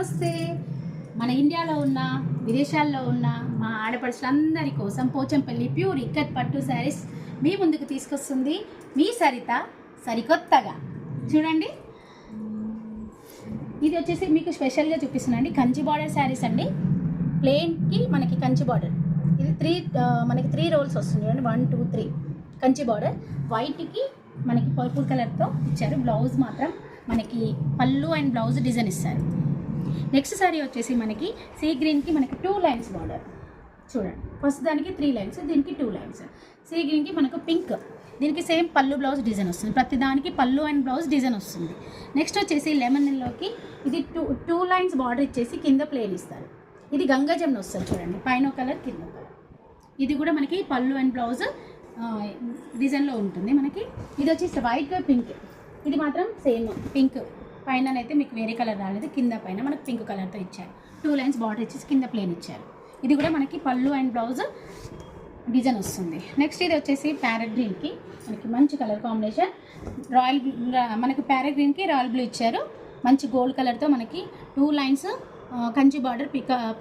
నమస్తే. మన ఇండియాలో ఉన్న విదేశాల్లో ఉన్న మా ఆడపడుచులందరి కోసం పోచంపల్లి ప్యూర్ ఇక్కత్ పట్టు శారీస్ మీ ముందుకు తీసుకొస్తుంది మీ సరిత సరికొత్తగా. చూడండి, ఇది వచ్చేసి మీకు స్పెషల్గా చూపిస్తున్నాండి. కంచి బార్డర్ శారీస్ అండి. ప్లెయిన్కి మనకి కంచి బార్డర్, ఇది మనకి 3 రోల్స్ వస్తుంది. చూడండి, 1 2 3 కంచి బార్డర్. వైట్కి మనకి పర్పుల్ కలర్తో ఇచ్చారు. బ్లౌజ్ మాత్రం మనకి పళ్ళు అండ్ బ్లౌజ్ డిజైన్ ఇస్తారు. నెక్స్ట్ సారీ వచ్చేసి మనకి సీ గ్రీన్కి మనకి 2 లైన్స్ బార్డర్. చూడండి, ఫస్ట్ దానికి 3 లైన్స్, దీనికి 2 లైన్స్. సీ గ్రీన్కి మనకు పింక్, దీనికి సేమ్ పళ్ళు బ్లౌజ్ డిజైన్ వస్తుంది. ప్రతి దానికి పళ్ళు అండ్ బ్లౌజ్ డిజైన్ వస్తుంది. నెక్స్ట్ వచ్చేసి లెమన్లోకి ఇది 2 లైన్స్ బార్డర్ ఇచ్చేసి కింద ప్లేన్ ఇస్తారు. ఇది గంగా జమున వస్తుంది. చూడండి, పైన కలర్ కింద కలర్. ఇది కూడా మనకి పళ్ళు అండ్ బ్లౌజ్ డిజైన్లో ఉంటుంది. మనకి ఇది వచ్చేసి వైట్ పింక్, ఇది మాత్రం సేమ్ పింక్. పైన అయితే మీకు వేరే కలర్ రాలేదు, కింద పైన మనకి పింక్ కలర్తో ఇచ్చారు. 2 లైన్స్ బార్డర్ ఇచ్చేసి కింద ప్లేన్ ఇచ్చారు. ఇది కూడా మనకి పళ్ళు అండ్ బ్లౌజ్ డిజైన్ వస్తుంది. నెక్స్ట్ ఇది వచ్చేసి ప్యారెట్ గ్రీన్కి మనకి మంచి కలర్ కాంబినేషన్. మనకి ప్యారెట్ గ్రీన్కి రాయల్ బ్లూ ఇచ్చారు. మంచి గోల్డ్ కలర్తో మనకి 2 లైన్స్ కంచి బార్డర్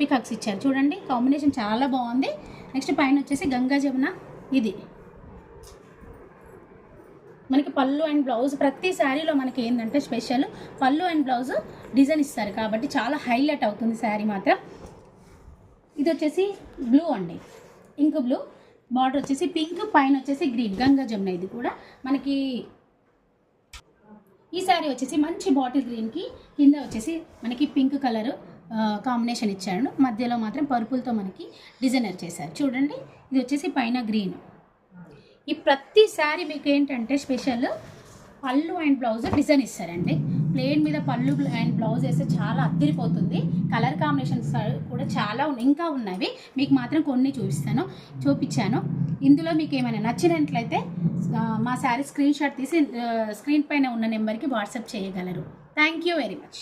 పికాక్స్ ఇచ్చారు. చూడండి, కాంబినేషన్ చాలా బాగుంది. నెక్స్ట్ పైన వచ్చేసి గంగా జమున. ఇది మనకి పళ్ళు అండ్ బ్లౌజ్ ప్రతి శారీలో మనకి ఏంటంటే స్పెషల్ పళ్ళు అండ్ బ్లౌజ్ డిజైన్ ఇస్తారు కాబట్టి చాలా హైలైట్ అవుతుంది శారీ మాత్రం. ఇది వచ్చేసి బ్లూ అండి, ఇంక్ బ్లూ. బార్డర్ వచ్చేసి పింక్, పైన వచ్చేసి గ్రీన్ గంగా జమున. ఇది కూడా మనకి ఈ శారీ వచ్చేసి మంచి బాటిల్ గ్రీన్కి కింద వచ్చేసి మనకి పింక్ కలర్ కాంబినేషన్ ఇచ్చాడు. మధ్యలో మాత్రం పర్పుల్తో మనకి డిజైనర్ చేశారు. చూడండి, ఇది వచ్చేసి పైన గ్రీన్. ఈ ప్రతి శారీ మీకు ఏంటంటే స్పెషల్ పళ్ళు అండ్ బ్లౌజ్ డిజైన్ ఇస్తారండి. ప్లేన్ మీద పళ్ళు అండ్ బ్లౌజ్ వేస్తే చాలా అద్దరిపోతుంది. కలర్ కాంబినేషన్స్ కూడా చాలా ఇంకా ఉన్నవి, మీకు మాత్రం కొన్ని చూపించాను. ఇందులో మీకు ఏమైనా నచ్చినట్లయితే మా శారీ స్క్రీన్ షాట్ తీసి స్క్రీన్ పైన ఉన్న నెంబర్కి వాట్సాప్ చేయగలరు. Thank you very much.